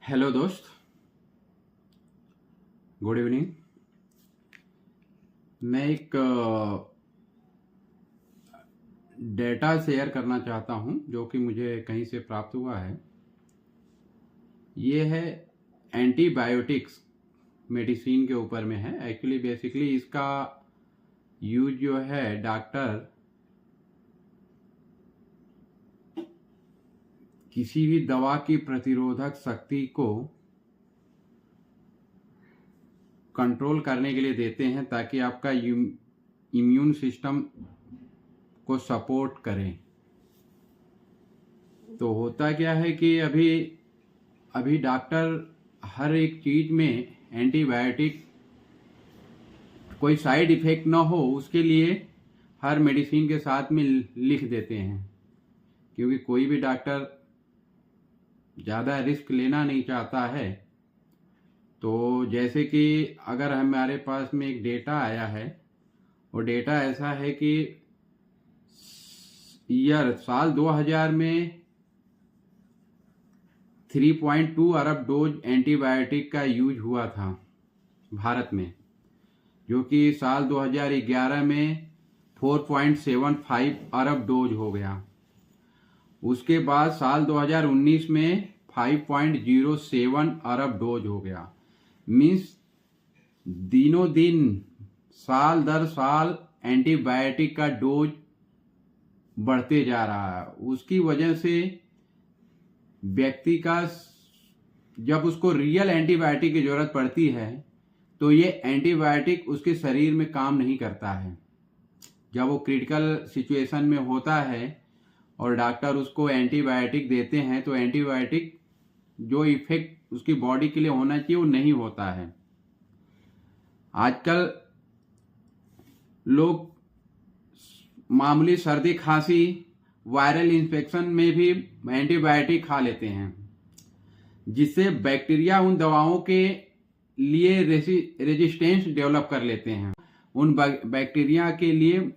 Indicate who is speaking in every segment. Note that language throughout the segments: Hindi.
Speaker 1: हेलो दोस्त, गुड इवनिंग। मैं एक डेटा शेयर करना चाहता हूं जो कि मुझे कहीं से प्राप्त हुआ है। ये है एंटीबायोटिक्स मेडिसिन के ऊपर में है। एक्चुअली बेसिकली इसका यूज जो है डॉक्टर किसी भी दवा की प्रतिरोधक शक्ति को कंट्रोल करने के लिए देते हैं ताकि आपका इम्यून सिस्टम को सपोर्ट करें। तो होता क्या है कि अभी डॉक्टर हर एक चीज में एंटीबायोटिक कोई साइड इफेक्ट ना हो उसके लिए हर मेडिसिन के साथ में लिख देते हैं, क्योंकि कोई भी डॉक्टर ज़्यादा रिस्क लेना नहीं चाहता है। तो जैसे कि अगर हमारे पास में एक डेटा आया है, और डेटा ऐसा है कि साल 2000 में 3.2 अरब डोज एंटीबायोटिक का यूज हुआ था भारत में, जो कि साल 2011 में 4.75 अरब डोज हो गया। उसके बाद साल 2019 में 5.07 अरब डोज हो गया। मीन्स दिनों दिन साल दर साल एंटीबायोटिक का डोज बढ़ते जा रहा है। उसकी वजह से व्यक्ति का जब उसको रियल एंटीबायोटिक की जरूरत पड़ती है तो ये एंटीबायोटिक उसके शरीर में काम नहीं करता है। जब वो क्रिटिकल सिचुएशन में होता है और डॉक्टर उसको एंटीबायोटिक देते हैं तो एंटीबायोटिक जो इफेक्ट उसकी बॉडी के लिए होना चाहिए वो नहीं होता है। आजकल लोग मामूली सर्दी खांसी वायरल इन्फेक्शन में भी एंटीबायोटिक खा लेते हैं, जिससे बैक्टीरिया उन दवाओं के लिए रेजिस्टेंस डेवलप कर लेते हैं, उन बैक्टीरिया के लिए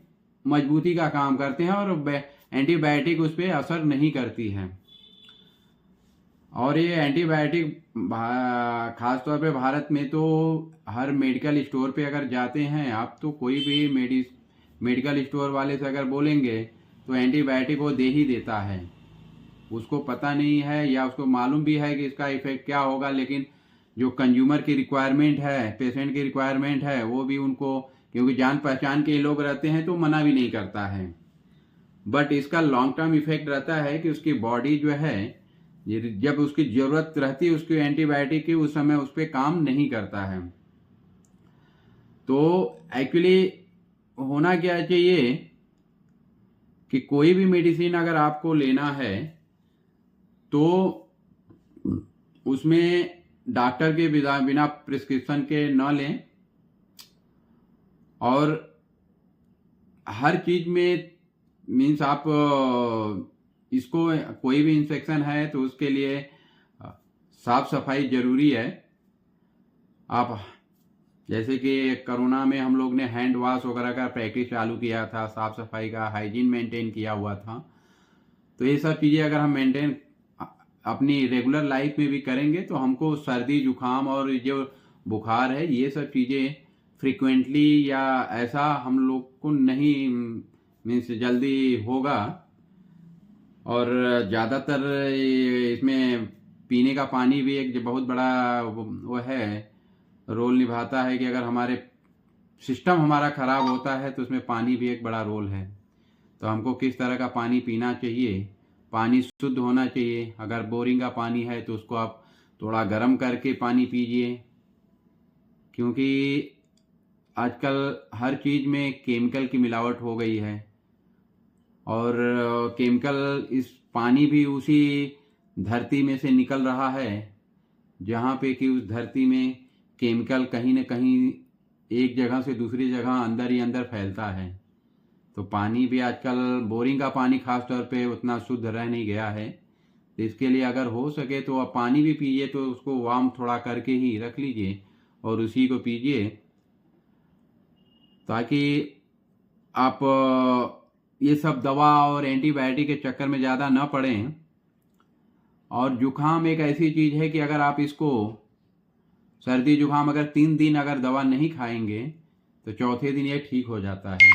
Speaker 1: मजबूती का काम करते हैं और एंटीबायोटिक उस पर असर नहीं करती है। और ये एंटीबायोटिक खासतौर पे भारत में तो हर मेडिकल स्टोर पे अगर जाते हैं आप तो कोई भी मेडिकल स्टोर वाले से अगर बोलेंगे तो एंटीबायोटिक वो दे ही देता है। उसको पता नहीं है या उसको मालूम भी है कि इसका इफेक्ट क्या होगा, लेकिन जो कंज्यूमर की रिक्वायरमेंट है, पेशेंट की रिक्वायरमेंट है, वो भी उनको, क्योंकि जान पहचान के लोग रहते हैं तो मना भी नहीं करता है। बट इसका लॉन्ग टर्म इफेक्ट रहता है कि उसकी बॉडी जो है जब उसकी जरूरत रहती है उसकी एंटीबायोटिक की, उस समय उस पर काम नहीं करता है। तो एक्चुअली होना क्या चाहिए कि कोई भी मेडिसिन अगर आपको लेना है तो उसमें डॉक्टर के बिना प्रिस्क्रिप्शन के न लें। और हर चीज में मीन्स आप इसको कोई भी इंफेक्शन है तो उसके लिए साफ सफाई जरूरी है। आप जैसे कि कोरोना में हम लोग ने हैंड वॉश वगैरह का प्रैक्टिस चालू किया था, साफ सफाई का हाइजीन मेंटेन किया हुआ था। तो ये सब चीज़ें अगर हम मेंटेन अपनी रेगुलर लाइफ में भी करेंगे तो हमको सर्दी जुकाम और जो बुखार है ये सब चीज़ें फ्रिक्वेंटली या ऐसा हम लोग को नहीं मीन्स जल्दी होगा। और ज़्यादातर इसमें पीने का पानी भी एक बहुत बड़ा वो है, रोल निभाता है कि अगर हमारे सिस्टम हमारा ख़राब होता है तो उसमें पानी भी एक बड़ा रोल है। तो हमको किस तरह का पानी पीना चाहिए, पानी शुद्ध होना चाहिए। अगर बोरिंग का पानी है तो उसको आप थोड़ा गर्म करके पानी पीजिए, क्योंकि आजकल हर चीज़ में केमिकल की मिलावट हो गई है। और केमिकल इस पानी भी उसी धरती में से निकल रहा है जहाँ पे कि उस धरती में केमिकल कहीं न कहीं एक जगह से दूसरी जगह अंदर ही अंदर फैलता है। तो पानी भी आजकल बोरिंग का पानी खास तौर पे उतना शुद्ध रह नहीं गया है। तो इसके लिए अगर हो सके तो आप पानी भी पीजिए तो उसको वार्म थोड़ा करके ही रख लीजिए और उसी को पीजिए, ताकि आप ये सब दवा और एंटीबायोटिक के चक्कर में ज़्यादा न पड़ें। और जुकाम एक ऐसी चीज़ है कि अगर आप इसको सर्दी जुकाम अगर 3 दिन अगर दवा नहीं खाएंगे तो चौथे दिन ये ठीक हो जाता है,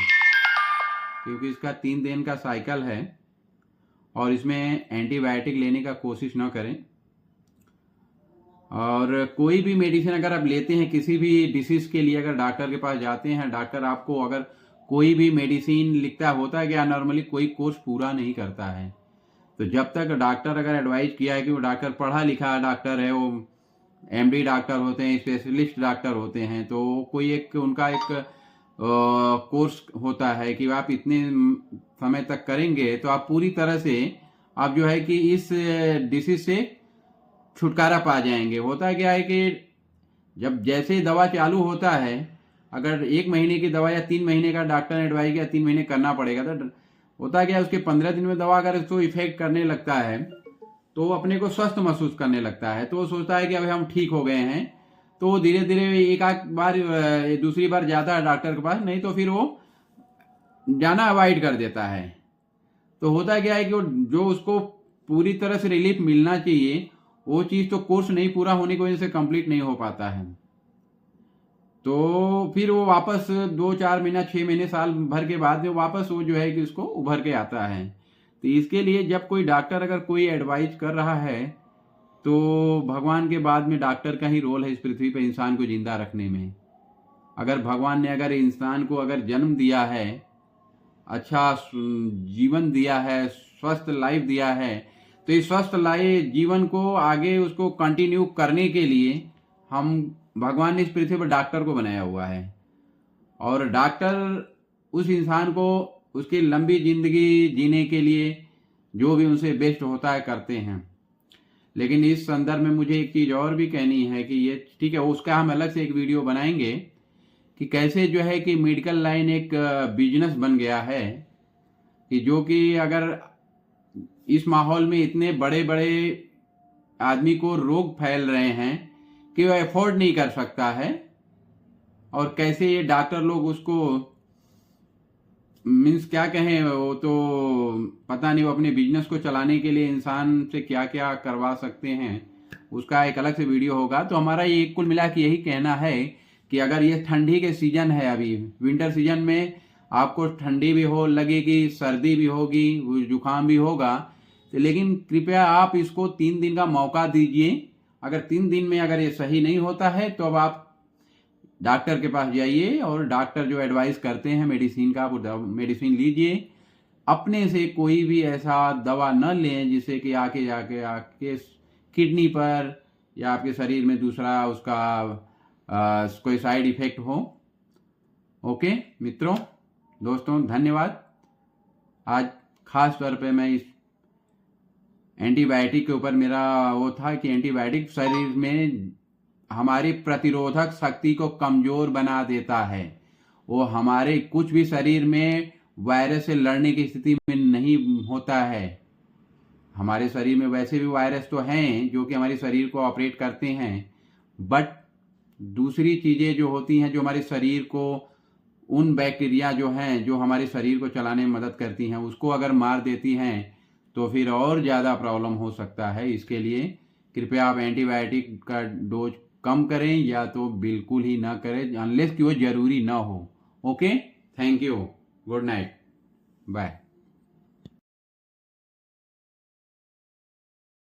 Speaker 1: क्योंकि इसका 3 दिन का साइकिल है। और इसमें एंटीबायोटिक लेने का कोशिश ना करें। और कोई भी मेडिसिन अगर आप लेते हैं किसी भी डिसीज़ के लिए, अगर डॉक्टर के पास जाते हैं, डॉक्टर आपको अगर कोई भी मेडिसिन लिखता होता है क्या, नॉर्मली कोई कोर्स पूरा नहीं करता है। तो जब तक डॉक्टर अगर एडवाइस किया है कि वो डॉक्टर पढ़ा लिखा डॉक्टर है, वो एमडी डॉक्टर होते हैं, स्पेशलिस्ट डॉक्टर होते हैं, तो कोई एक उनका एक कोर्स होता है कि आप इतने समय तक करेंगे तो आप पूरी तरह से आप जो है कि इस डिसीज से छुटकारा पा जाएंगे। होता क्या है कि जब जैसे दवा चालू होता है, अगर 1 महीने की दवा या 3 महीने का डॉक्टर ने एडवाइस किया 3 महीने करना पड़ेगा, तो होता क्या है उसके 15 दिन में दवा अगर इसको इफेक्ट करने लगता है तो वो अपने को स्वस्थ महसूस करने लगता है। तो वो सोचता है कि अब हम ठीक हो गए हैं, तो वो धीरे धीरे एक आध बार दूसरी बार जाता है डॉक्टर के पास, नहीं तो फिर वो जाना अवॉइड कर देता है। तो होता क्या है कि जो उसको पूरी तरह से रिलीफ मिलना चाहिए वो चीज़ तो कोर्स नहीं पूरा होने की वजह से कंप्लीट नहीं हो पाता है। तो फिर वो वापस 2-4 महीना 6 महीने साल भर के बाद में वापस वो जो है कि उसको उभर के आता है। तो इसके लिए जब कोई डॉक्टर अगर कोई एडवाइस कर रहा है तो भगवान के बाद में डॉक्टर का ही रोल है इस पृथ्वी पर इंसान को जिंदा रखने में। अगर भगवान ने अगर इंसान को अगर जन्म दिया है, अच्छा जीवन दिया है, स्वस्थ लाइफ दिया है, तो इस स्वस्थ लाइफ जीवन को आगे उसको कंटिन्यू करने के लिए हम भगवान ने इस पृथ्वी पर डॉक्टर को बनाया हुआ है। और डॉक्टर उस इंसान को उसकी लंबी जिंदगी जीने के लिए जो भी उनसे बेस्ट होता है करते हैं। लेकिन इस संदर्भ में मुझे एक चीज़ और भी कहनी है कि ये ठीक है, उसका हम अलग से एक वीडियो बनाएंगे कि कैसे जो है कि मेडिकल लाइन एक बिजनेस बन गया है, कि जो कि अगर इस माहौल में इतने बड़े बड़े आदमी को रोग फैल रहे हैं कि वो अफोर्ड नहीं कर सकता है, और कैसे ये डॉक्टर लोग उसको मीन्स क्या कहें, वो तो पता नहीं वो अपने बिजनेस को चलाने के लिए इंसान से क्या क्या करवा सकते हैं, उसका एक अलग से वीडियो होगा। तो हमारा ये कुल मिला के यही कहना है कि अगर ये ठंडी के सीजन है, अभी विंटर सीजन में आपको ठंडी भी हो लगेगी, सर्दी भी होगी, जुकाम भी होगा, तो लेकिन कृपया आप इसको 3 दिन का मौका दीजिए। अगर 3 दिन में अगर ये सही नहीं होता है तो अब आप डॉक्टर के पास जाइए और डॉक्टर जो एडवाइस करते हैं मेडिसिन का, आप मेडिसिन लीजिए। अपने से कोई भी ऐसा दवा न लें जिससे कि आके जाके आपके किडनी पर या आपके शरीर में दूसरा उसका कोई साइड इफेक्ट हो। ओके मित्रों, दोस्तों, धन्यवाद। आज खास तौर पे मैं इस एंटीबायोटिक के ऊपर मेरा वो था कि एंटीबायोटिक शरीर में हमारी प्रतिरोधक शक्ति को कमजोर बना देता है। वो हमारे कुछ भी शरीर में वायरस से लड़ने की स्थिति में नहीं होता है। हमारे शरीर में वैसे भी वायरस तो हैं जो कि हमारे शरीर को ऑपरेट करते हैं, बट दूसरी चीज़ें जो होती हैं जो हमारे शरीर को, उन बैक्टीरिया जो हैं जो हमारे शरीर को चलाने में मदद करती हैं, उसको अगर मार देती हैं तो फिर और ज़्यादा प्रॉब्लम हो सकता है। इसके लिए कृपया आप एंटीबायोटिक का डोज कम करें या तो बिल्कुल ही ना करें, अनलेस कि वो ज़रूरी ना हो। Okay, thank you, good night, bye.